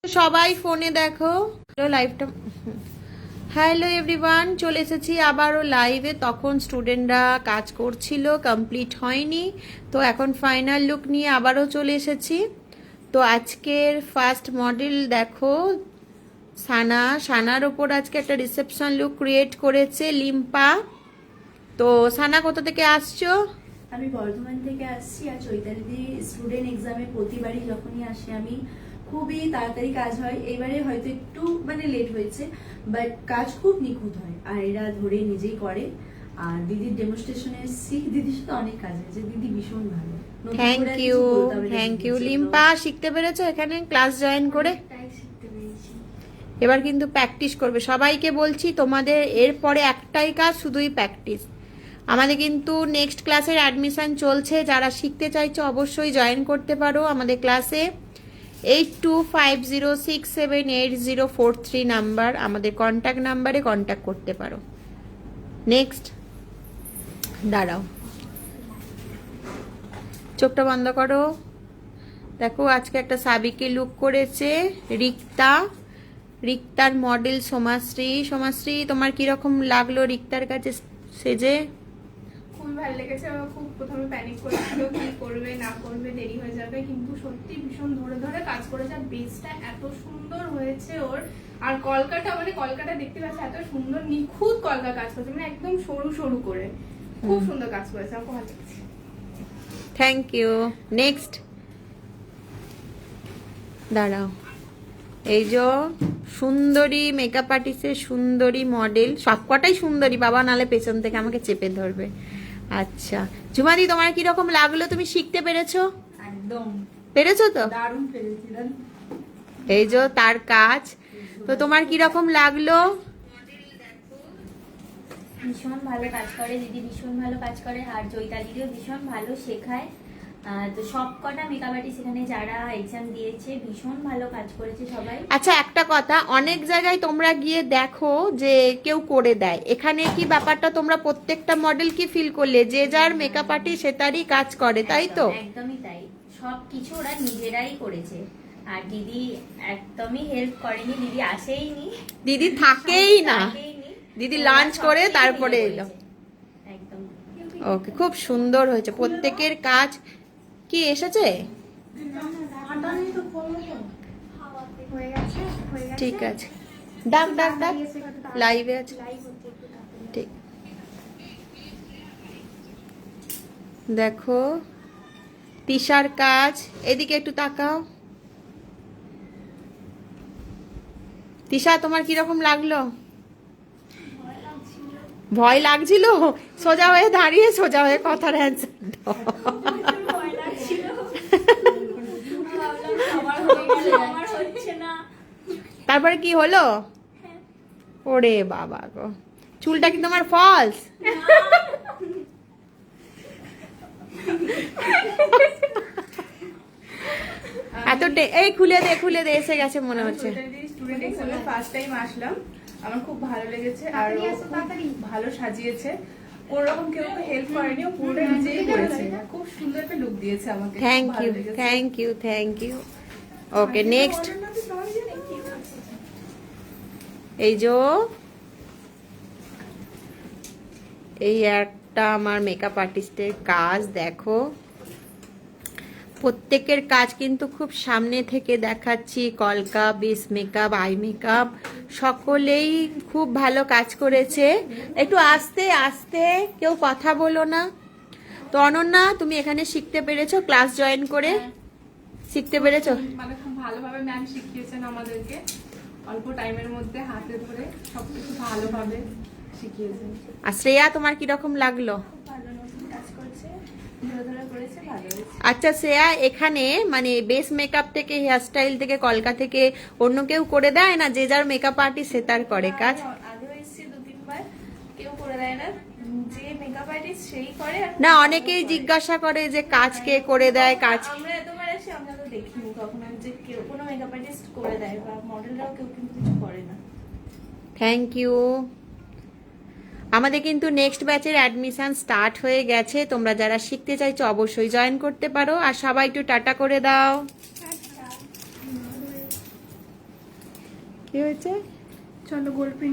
সবাই ফোনে দেখো লাইভটা। হ্যালো এভরিওয়ান, চলে এসেছি আবারও লাইভে। তখন স্টুডেন্টরা কাজ করছিল, কমপ্লিট হয়নি, তো এখন ফাইনাল লুক নিয়ে আবারও চলে এসেছি। তো আজকের ফার্স্ট মডেল দেখো, সানার ওপর আজকে একটা রিসেপশন লুক ক্রিয়েট করেছে লিম্পা। তো সানা কোথা থেকে আসছো? আমি বর্ধমান থেকে আসছি। আর চৈতালি স্টুডেন্ট এক্সামে প্রতিবারই যখনই আসে আমি খুবই তাড়াতাড়ি কাজ হয়। এবারে হয়তো একটু লেট হয়েছে, বাট কাজ খুব নিখুঁত হয় আর এরা ধরে নিজেই করে। আর দিদির ডেমনস্ট্রেশনে এসেছি, দিদির সাথে অনেক কাজ হয়েছে, দিদি ভীষণ ভালো। Thank you Limpa. শিখতে পেরেছো এখানে ক্লাস জয়েন করে? এবার কিন্তু প্র্যাকটিস করবে। সবাইকে বলছি তোমাদের এরপরে একটাই কাজ, শুধুই প্র্যাকটিস। আমাদের কিন্তু নেক্সট ক্লাসের অ্যাডমিশন চলছে, যারা শিখতে চাইছো অবশ্যই জয়েন করতে পারো আমাদের ক্লাসে। 8250678043 নাম্বার আমাদের কন্ট্যাক্ট নাম্বারে কন্ট্যাক্ট করতে পারো। নেক্সট, দাঁড়াও, চোখটা বন্ধ করো। দেখো আজকে একটা সাবিকে লুক করেছে রিক্তার মডেল সোমাশ্রী, তোমার কিরকম লাগলো রিক্তার কাছে সেজে? খুবই ভালো লেগেছে। আমার খুব প্রথমে প্যানিক করেছিল, কি করবে না করবে, দেরি হয়ে যাবে, কিন্তু সত্যি ভীষণ ধরে ধরে কাজ করেছে। আর বেসটা এত সুন্দর হয়েছে ওর। আর কলকাটা দেখতে পাচ্ছি এত সুন্দর নিখুঁত কলকা কাজ করেছে, একদম সরু সরু করে খুব সুন্দর কাজ করেছে। আমার ভালো লেগেছে। Thank you. নেক্সট, দাঁড়াও, এই যে সুন্দরী মেকআপ আর্টিস্টের সুন্দরী মডেল, সবকটাই সুন্দরী বাবা, নালে পেছন থেকে আমাকে চেপে ধরবে। আচ্ছা ঝুমাদি, তোমার কিরকম লাগলো? তুমি শিখতে পেরেছো? একদম পেরেছো তো? দারুণ পেরেছি। এই যে তার কাজ, তো তোমার কিরকম লাগলো? ভীষণ ভালো কাজ করে দিদি, ভীষণ ভালো কাজ করে। আর চৈতালিও ভীষণ ভালো শেখায়। তো সবকটা মেকআপ আর্টিস্ট এখানে যারা এক্সাম দিয়েছে ভীষণ ভালো কাজ করেছে সবাই। আচ্ছা একটা কথা, অনেক জায়গায় তোমরা গিয়ে দেখো যে কেউ করে দেয়, এখানে কি ব্যাপারটা তোমরা প্রত্যেকটা মডেল কি ফিল করলে যে যার মেকআপ আর্টিস্ট সে তারই কাজ করে, তাই তো? একদমই তাই, সবকিছু ওরা নিজেরাই করেছে। আর দিদি একদমই হেল্প করেনি, দিদি আসেইনি, দিদি থাকেই না, দিদি লাঞ্চ করে তারপরে এলো। একদম ওকে, খুব সুন্দর হয়েছে প্রত্যেকের কাজ। কি এসেছে? ঠিক আছে, ডাক লাইভে আছে। ঠিক, দেখো তিশার কাজ, এদিকে একটু তাকাও। তিশা, তোমার কিরকম লাগলো? ভয় লাগছিল? সোজা হয়ে দাঁড়িয়ে সোজা হয়ে কথার অ্যান্সার দাও। তারপরে কি হলো? ওরে বাবা গো, চুলটা কি তোমার ফলস? এই খুলে দে, এসে গেছে মনে হচ্ছে। স্টুডেন্ট এক্সামে ফার্স্ট টাইম আসলাম, আমার খুব ভালো লেগেছে। আর ও খুব ভালো সাজিয়েছে, কোন রকম কেউ হেল্প করেনি, ও পুরোটা নিজেই করেছে। খুব সুন্দর একটা লুক দিয়েছে আমাকে। Thank you. ওকে নেক্সট, এই যে এই একটা আমার মেকআপ আর্টিস্টের কাজ দেখো, প্রত্যেকের কাজ কিন্তু খুব সামনে থেকে দেখাচ্ছি। কলকা, বেস মেকআপ, আই মেকআপ, সকলেই খুব ভালো কাজ করেছে। একটু আস্তে আস্তে, কেউ কথা বলো না। তো অনন্যা, তুমি এখানে শিখতে পেরেছো? ক্লাস জয়েন করে শিখতে পেরেছো? খুব ভালোভাবে ম্যাম শিখিয়েছেন আমাদেরকে, অল্প টাইমের মধ্যে হাতে ধরে সবকিছু ভালোভাবে শিখিয়েছেন। আর শ্রেয়া, তোমার কিরকম লাগলো? ভালো নতুন কাজ করছে, ধরে ধরে করেছে, ভালো হয়েছে। আচ্ছা শ্রেয়া, এখানে বেস মেকআপ থেকে, হেয়ারস্টাইল থেকে, কলকা থেকে অন্য কেউ করে দেয় না? যে যার মেকআপ আর্টিস্ট সে তার করে কাজ। আগে এসেছি 2-3 বার, কেউ করে দেয় না, যে মেকআপ আর্টিস্ট সেই করে। না, অনেকেই জিজ্ঞাসা করে যে কাজ কে করে দেয়। কাজ আমরা এতবার আসি, আমরা তো দেখিনি কখনো যে কেউ কোনো মেকআপ আর্টিস্ট করে দেয়, বা মডেলরাও কেউ কিন্তু কিছু করে না। Thank you. আমাদের কিন্তু নেক্সট ব্যাচের অ্যাডমিশন স্টার্ট হয়ে গেছে। তোমরা যারা শিখতে চাইছো অবশ্যই জয়েন করতে পারো। আর সবাই একটু টাটা করে দাও। কি হয়েছে? চলো গোল্ড প্রিন্ট